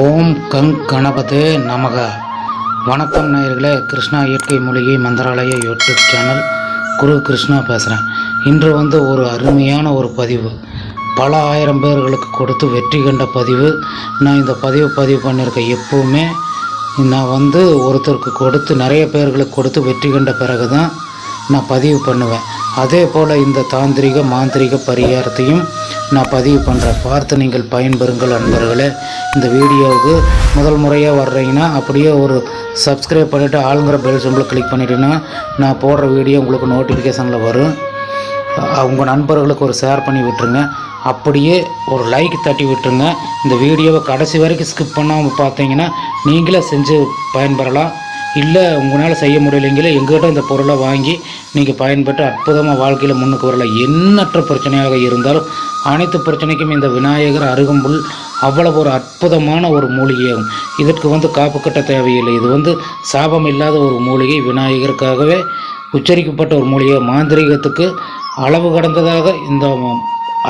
ஓம் கணபதே நமக. வணக்கம் நேயர்களே, கிருஷ்ணா இயற்கை மூலிகை மந்திராலய யூடியூப் சேனல் குரு கிருஷ்ணா பேசுகிறேன். இன்று ஒரு அருமையான ஒரு பதிவு, பல ஆயிரம் பேர்களுக்கு கொடுத்து வெற்றி கண்ட பதிவு. நான் இந்த பதிவு பண்ணியிருக்கேன். எப்போவுமே நான் ஒருத்தருக்கு கொடுத்து நிறைய பேர்களுக்கு கொடுத்து வெற்றி கண்ட பிறகு தான் நான் பதிவு பண்ணுவேன். அதே போல் இந்த தாந்திரிக மாந்திரிக பரிகாரத்தையும் நான் பதிவு பண்ணுறேன். பார்த்து நீங்கள் பயன்பெறுங்கள் அன்பர்களே. இந்த வீடியோவுக்கு முதல் முறையாக வர்றீங்கன்னா அப்படியே ஒரு சப்ஸ்கிரைப் பண்ணிவிட்டு ஆளுங்கிற பெல் சிம்பிளை கிளிக் பண்ணிட்டீங்கன்னா நான் போடுற வீடியோ உங்களுக்கு நோட்டிஃபிகேஷனில் வரும். உங்கள் நண்பர்களுக்கு ஒரு ஷேர் பண்ணி விட்டுருங்க. அப்படியே ஒரு லைக் தட்டி விட்டுருங்க. இந்த வீடியோவை கடைசி வரைக்கும் ஸ்கிப் பண்ணாமல் பார்த்தீங்கன்னா நீங்களே செஞ்சு பயன்பெறலாம். இல்லை உங்களால் செய்ய முடியலைங்களே, எங்கள்கிட்ட இந்த பொருளை வாங்கி நீங்கள் பயன்பெற்று அற்புதமாக வாழ்க்கையில் முன்னுக்கு வரலாம். எண்ணற்ற பிரச்சனையாக இருந்தாலும் அனைத்து பிரச்சனைக்கும் இந்த விநாயகர் அருகம்புல் அவ்வளவு ஒரு அற்புதமான ஒரு மூலிகையாகும். இதற்கு காப்பு கட்ட தேவையில்லை. இது சாபம் இல்லாத ஒரு மூலிகை, விநாயகருக்காகவே உச்சரிக்கப்பட்ட ஒரு மூலிகை. மாந்திரீகத்துக்கு அளவு கடந்ததாக இந்த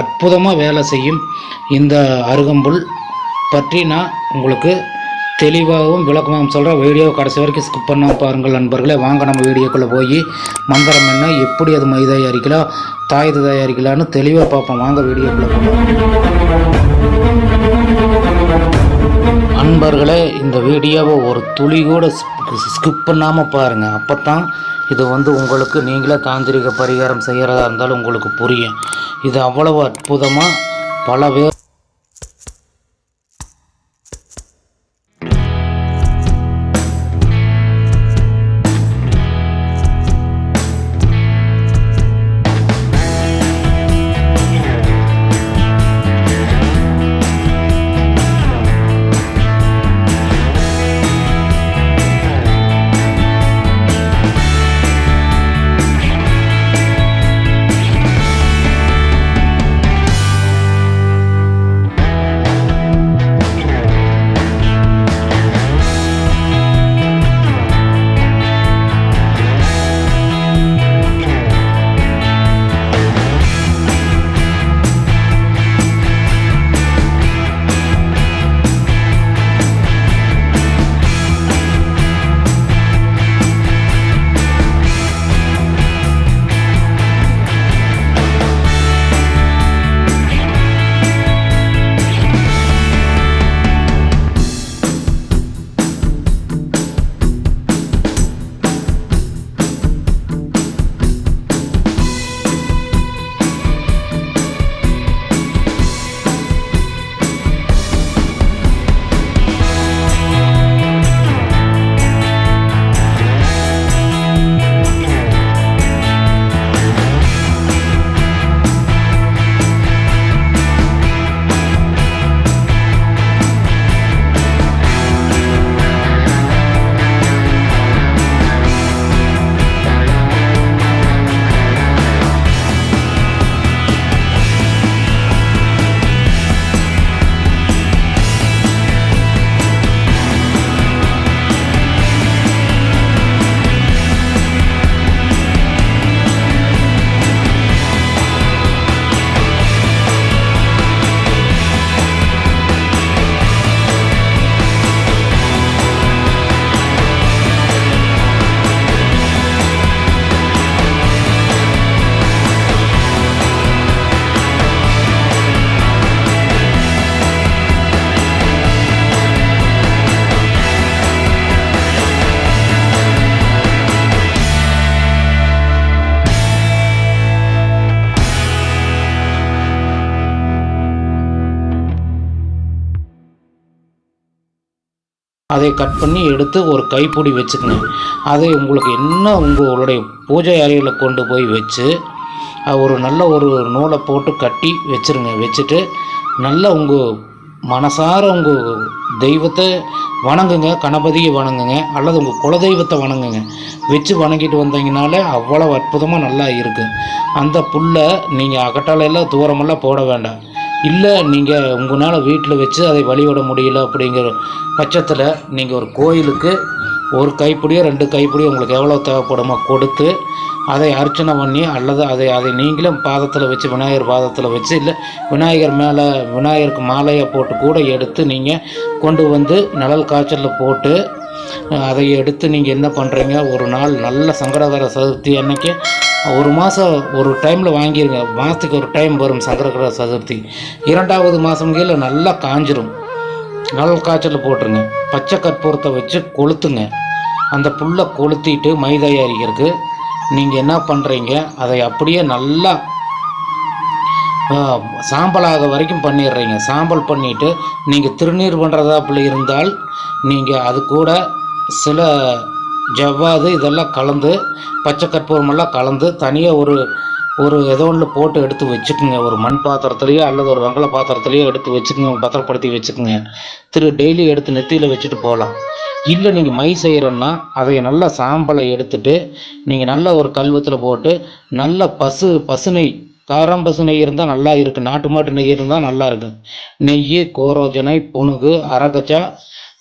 அற்புதமாக வேலை செய்யும் இந்த அருகம்புல் பற்றி நான் உங்களுக்கு தெளிவாகவும் விளக்கமாகவும் சொல்கிறேன். வீடியோவை கடைசி வரைக்கும் ஸ்கிப் பண்ணாமல் பாருங்கள் நண்பர்களே. வாங்க நம்ம வீடியோக்குள்ளே போய் மந்திரம் என்ன, எப்படி அது மை தயாரிக்கலாம், தாயது தயாரிக்கலான்னு தெளிவாக பார்ப்போம். வாங்க வீடியோக்குள்ளே போகலாம். அன்பர்களே, இந்த வீடியோவை ஒரு துளி கூட ஸ்கிப் பண்ணாமல் பாருங்கள். அப்போ தான் இது உங்களுக்கு நீங்களே தாந்திரிக பரிகாரம் செய்கிறதா இருந்தாலும் உங்களுக்கு புரியும். இது அவ்வளவு அற்புதமாக பல பேர் அதை கட் பண்ணி எடுத்து ஒரு கைப்பிடி வச்சுக்கணும். அதை உங்களுக்கு உங்களுடைய பூஜை அறையில் கொண்டு போய் வச்சு ஒரு நல்ல ஒரு நூலை போட்டு கட்டி வச்சுருங்க. வச்சுட்டு நல்லா உங்கள் மனசார உங்கள் தெய்வத்தை வணங்குங்க, கணபதியை வணங்குங்க, அல்லது உங்கள் குலதெய்வத்தை வணங்குங்க. வச்சு வணங்கிட்டு வந்தீங்கனாலே அவ்வளோ அற்புதமாக நல்லா இருக்குது. அந்த புல்லை நீங்கள் அகட்டாலையெல்லாம் தூரமெல்லாம் போட வேண்டாம். இல்லை நீங்கள் உங்களால் வீட்டில் வச்சு அதை வழிபட முடியல அப்படிங்கிற பட்சத்தில் நீங்கள் ஒரு கோயிலுக்கு ஒரு கைப்பிடியோ 2 கைப்பிடியோ உங்களுக்கு எவ்வளோ தேவைப்படுமோ கொடுத்து அதை அர்ச்சனை பண்ணி அல்லது அதை நீங்களும் பாதத்தில் வச்சு விநாயகர் பாதத்தில் வச்சு இல்லை விநாயகர் மேலே விநாயகருக்கு மாலையை போட்டு கூட எடுத்து நீங்கள் கொண்டு வந்து நிழல் காய்ச்சலில் போட்டு அதை எடுத்து நீங்கள் என்ன பண்ணுறீங்க, ஒரு நாள் நல்ல சங்கடகர சதுர்த்தி அன்னைக்கு ஒரு மாதம் ஒரு டைமில் வாங்கிடுங்க. மாதத்துக்கு ஒரு டைம் வரும் சங்கடகர சதுர்த்தி. 2வது மாதம் கீழே நல்லா காஞ்சிரும். நிழல் காய்ச்சலில் போட்டுருங்க. பச்சை கற்பூரத்தை வச்சு கொளுத்துங்க. அந்த புல்லை கொளுத்திட்டு மை தயாரிக்கிறதுக்கு நீங்கள் என்ன பண்ணுறீங்க, அதை அப்படியே நல்லா சாம்பலாக வரைக்கும் பண்ணிடுறீங்க. சாம்பல் பண்ணிவிட்டு நீங்கள் திருநீர் பண்ணுறதாப்புல இருந்தால் நீங்கள் அது கூட சில ஜவ்வாது இதெல்லாம் கலந்து பச்சை கற்பூரமெல்லாம் கலந்து தனியாக ஒரு ஏதோ ஒன்று போட்டு எடுத்து வச்சுக்குங்க. ஒரு மண் பாத்திரத்துலையோ அல்லது ஒரு வெங்கல பாத்திரத்துலையோ எடுத்து வச்சுக்கோங்க, பத்திரப்படுத்தி வச்சுக்கோங்க. டெய்லி எடுத்து நெத்தியில் வச்சுட்டு போகலாம். இல்லை நீங்கள் மை செய்கிறோன்னா அதை நல்லா சாம்பலை எடுத்துட்டு நீங்கள் நல்ல ஒரு கல்வத்தில் போட்டு நல்ல பசுனை காரம் பசு நெய் இருந்தால் நல்லா இருக்குது. நாட்டு மாட்டு நெய் இருந்தால் நல்லா இருக்குது. நெய், கோரோஜனை, புனுகு, அரகச்சா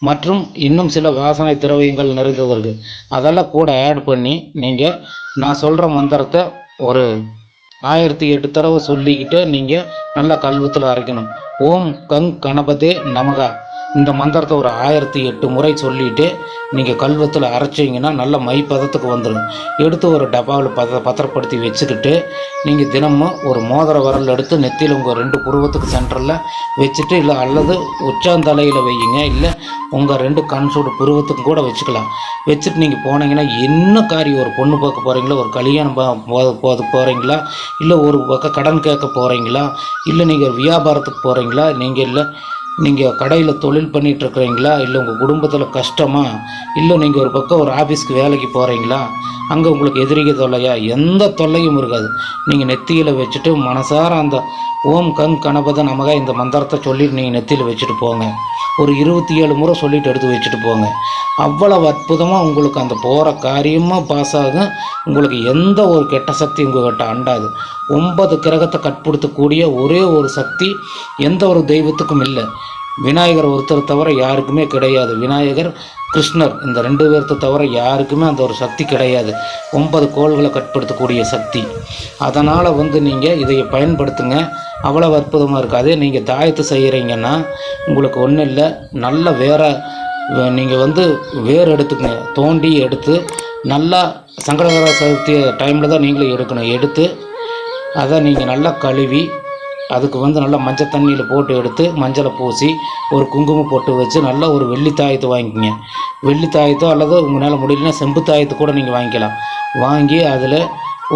மற்றும் இன்னும் சில வாசனை திரவியங்கள் நிறைந்தவர்கள் அதெல்லாம் கூட ஆட் பண்ணி நீங்கள் நான் சொல்கிற மந்திரத்தை ஒரு 1008 தடவை சொல்லிக்கிட்டு நீங்கள் நல்லா கல்வத்தில் அரைக்கணும். ஓம் கங் கணபதே நமகா இந்த மந்திரத்தை ஒரு 1008 முறை சொல்லிவிட்டு நீங்கள் கல்வத்தில் அரைச்சிங்கன்னா நல்ல மை பதத்துக்கு வந்துடும். எடுத்து ஒரு டப்பாவில் பத்திரப்படுத்தி வச்சுக்கிட்டு நீங்கள் தினமும் ஒரு மோதிர விரல் எடுத்து நெத்தியில் உங்கள் 2 புருவத்துக்கு சென்டரில் வச்சுட்டு இல்லை அல்லது உச்சாந்தலையில் வையுங்க. இல்லை உங்கள் 2 கண் சூடு புருவத்துக்கும் கூட வச்சுக்கலாம். வச்சுட்டு நீங்கள் போனீங்கன்னா என்ன காரியம், ஒரு பொண்ணு பார்க்க போகிறீங்களா, ஒரு கல்யாணம் போகிறீங்களா, இல்லை ஒரு பக்கம் கடன் கேட்க போகிறீங்களா, இல்லை நீங்கள் வியாபாரத்துக்கு போகிறீங்களா, நீங்கள் கடையில் தொழில் பண்ணிகிட்ருக்குறீங்களா, இல்லை உங்கள் குடும்பத்தில் கஷ்டமா, இல்லை நீங்கள் ஒரு பக்கம் ஒரு ஆஃபீஸ்க்கு வேலைக்கு போகிறீங்களா, அங்கே உங்களுக்கு எதிரிகை தொல்லையா, எந்த தொல்லையும் இருக்காது. நீங்கள் நெத்தியில் வச்சுட்டு மனசார அந்த ஓம் கங் கணபத நமகா இந்த மந்திரத்தை சொல்லிட்டு நீங்கள் நெத்தியில் வச்சுட்டு போங்க. ஒரு 27 முறை சொல்லிட்டு எடுத்து வச்சுட்டு போங்க. அவ்வளவு அற்புதமாக உங்களுக்கு அந்த போகிற காரியமாக பாஸ் ஆகும். உங்களுக்கு எந்த ஒரு கெட்ட சக்தி உங்கள்கிட்ட அண்டாது. 9 கிரகத்தை கட்படுத்தக்கூடிய ஒரே ஒரு சக்தி எந்த ஒரு தெய்வத்துக்கும் இல்லை. விநாயகர் ஒருத்தர் தவிர யாருக்குமே கிடையாது. விநாயகர், கிருஷ்ணர் இந்த 2 பேர்த்தை தவிர யாருக்குமே அந்த ஒரு சக்தி கிடையாது. 9 கோள்களை கட்படுத்தக்கூடிய சக்தி. அதனால் நீங்கள் இதை பயன்படுத்துங்க. அவ்வளோ அற்புதமாக இருக்குது. அதே நீங்கள் தாயத்து செய்கிறீங்கன்னா உங்களுக்கு ஒன்றும் இல்லை, நல்ல நீங்கள் வேர் எடுத்துக்கங்க. தோண்டி எடுத்து நல்லா சங்கடகர சதுர்த்தி டைமில் தான் நீங்களே எடுக்கணும். எடுத்து அதை நீங்கள் நல்லா கழுவி அதுக்கு நல்லா மஞ்சள் தண்ணியில் போட்டு எடுத்து மஞ்சளை பூசி ஒரு குங்குமம் போட்டு வச்சு நல்லா ஒரு வெள்ளி தாயத்தை வாங்கிக்கோங்க. வெள்ளி தாயத்தோ அல்லது உங்களால் முடியலன்னா செம்பு தாயத்தை கூட நீங்கள் வாங்கிக்கலாம். வாங்கி அதில்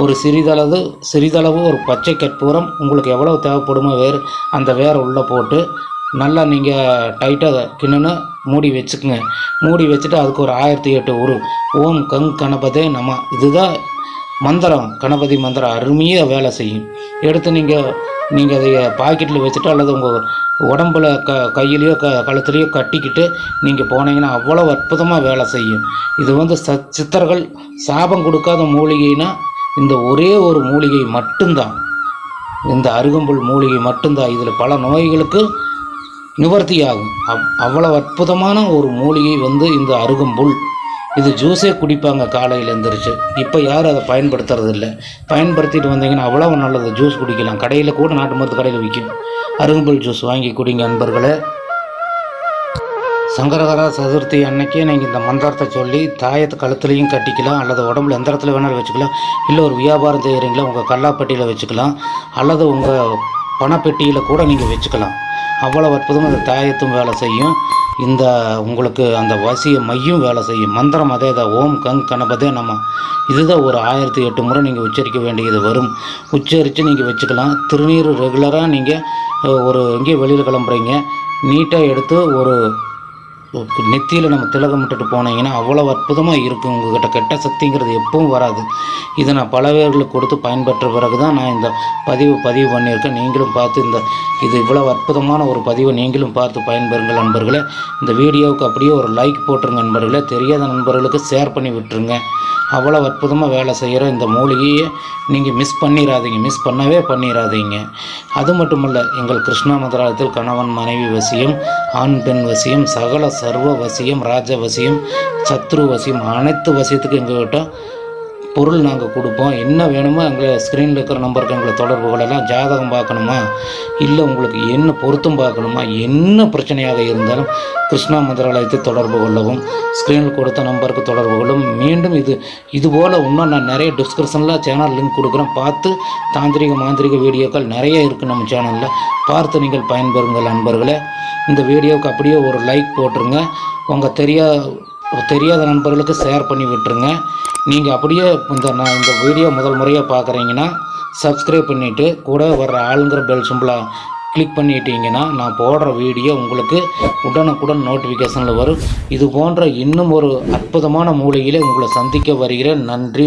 ஒரு சிறிதளவு ஒரு பச்சை கற்பூரம் உங்களுக்கு எவ்வளோ தேவைப்படுமோ அந்த வேரை உள்ளே போட்டு நல்லா நீங்கள் டைட்டாக கிண்ணுன்னு மூடி வச்சுக்குங்க. மூடி வச்சுட்டு அதுக்கு ஒரு 1008 ஓம் கங் கணபதே நம இதுதான் மந்திரம். கணபதி மந்திரம் அருமையாக வேலை செய்யும். எடுத்து நீங்கள் அதை பாக்கெட்டில் வச்சுட்டு அல்லது உங்கள் உடம்பில் கையிலையோ கழுத்துலையோ கட்டிக்கிட்டு நீங்கள் போனீங்கன்னா அவ்வளோ அற்புதமாக வேலை செய்யும். இது சித்தர்கள் சாபம் கொடுக்காத மூலிகைன்னா இந்த ஒரே ஒரு மூலிகை மட்டும்தான். இந்த அருகம்புல் மூலிகை மட்டும்தான். இதில் பல நோய்களுக்கு நிவர்த்தி ஆகும். அவ்வளோ அற்புதமான ஒரு மூலிகை இந்த அருகம்புல். இது ஜூஸே குடிப்பாங்க காலையில் எழுந்திரிச்சு. இப்போ யாரும் அதை பயன்படுத்துறது இல்லை. பயன்படுத்திட்டு வந்தீங்கன்னா அவ்வளோ நல்லது. ஜூஸ் குடிக்கலாம். கடையில் கூட நாட்டு மருந்து கடையில் விற்கும். அருகம்புல் ஜூஸ் வாங்கி குடிங்க நண்பர்களே. சங்கடகர சதுர்த்தி அன்னைக்கே நீங்கள் இந்த மந்திரத்தை சொல்லி தாயத்தை கழுத்துலையும் கட்டிக்கலாம், அல்லது உடம்புல எந்த இடத்துல வேணாலும் வச்சுக்கலாம். இல்லை ஒரு வியாபாரம் செய்கிறீங்களா உங்கள் கல்லாப்பட்டியில் வச்சுக்கலாம், அல்லது உங்கள் பணப்பெட்டியில் கூட நீங்கள் வச்சுக்கலாம். அவ்வளோ அற்புதமாக இந்த தாயத்தும் வேலை செய்யும். உங்களுக்கு அந்த வசிய மையும் வேலை செய்யும். மந்திரம் அதே தான். ஓம் கங் கணபதே நம இதுதான் ஒரு 1008 முறை நீங்கள் உச்சரிக்க வேண்டியது வரும். உச்சரித்து நீங்கள் வச்சுக்கலாம். திருநீர் ரெகுலராக நீங்கள் எங்கேயும் வெளியில் கிளம்புறீங்க நீட்டாக எடுத்து ஒரு நெத்தியில் நம்ம திலகம் விட்டுட்டு போனீங்கன்னா அவ்வளோ அற்புதமாக இருக்கும். உங்கள்கிட்ட கெட்ட சக்திங்கிறது எப்பவும் வராது. இதை நான் பல பேர்களுக்கு கொடுத்து பயன்பெற்ற பிறகு தான் நான் இந்த பதிவு பண்ணியிருக்கேன். நீங்களும் பார்த்து இது இவ்வளோ அற்புதமான ஒரு பதிவை நீங்களும் பார்த்து பயன்பெறுங்கள் நண்பர்களே. இந்த வீடியோவுக்கு அப்படியே ஒரு லைக் போட்டுருங்க நண்பர்களே. தெரியாத நண்பர்களுக்கு ஷேர் பண்ணி விட்டுருங்க. அவ்வளோ அற்புதமாக வேலை செய்கிற இந்த மூலிகையை நீங்கள் மிஸ் பண்ணவே பண்ணிடாதீங்க. அது மட்டுமல்ல, எங்கள் கிருஷ்ணா மந்திராலயத்தில் கணவன் மனைவி வசியம், ஆண் பெண் வசியம், சகல சர்வ வசியம், ராஜ வசியம், சத்ரு வசியம், அனைத்து வசியத்துக்கும் எங்கள்கிட்ட பொருள் நாங்கள் கொடுப்போம். என்ன வேணுமோ எங்களை ஸ்க்ரீனில் இருக்கிற நம்பருக்கு எங்களை தொடர்பு கொள்ளலாம். ஜாதகம் பார்க்கணுமா, இல்லை உங்களுக்கு என்ன பொருத்தம் பார்க்கணுமா, என்ன பிரச்சனையாக இருந்தாலும் கிருஷ்ணா மந்திராலயத்தை தொடர்பு கொள்ளவும், ஸ்க்ரீனில் கொடுத்த நம்பருக்கு தொடர்பு கொள்ளவும். மீண்டும் இதுபோல் இன்னும் நான் நிறைய டிஸ்கிரிப்ஷனில் சேனல் லிங்க் கொடுக்குறேன். பார்த்து தாந்திரிக மாந்திரிக வீடியோக்கள் நிறைய இருக்குது நம்ம சேனலில். பார்த்து நீங்கள் பயன்பெறுங்கள் நண்பர்களே. இந்த வீடியோவுக்கு அப்படியே ஒரு லைக் போட்டுருங்க. உங்கள் தெரியாத நண்பர்களுக்கு ஷேர் பண்ணி விட்டுருங்க. நீங்கள் அப்படியே இந்த வீடியோ முதல் முறையாக பார்க்குறீங்கன்னா சப்ஸ்கிரைப் பண்ணிவிட்டு கூட வர்ற ஆளுங்கிற பெல் சிம்பிளாக கிளிக் பண்ணிட்டீங்கன்னா நான் போடுற வீடியோ உங்களுக்கு உடனுக்குடன் நோட்டிஃபிகேஷனில் வரும். இது போன்ற இன்னும் ஒரு அற்புதமான மூலிகையில் உங்களை சந்திக்க வருகிறேன். நன்றி.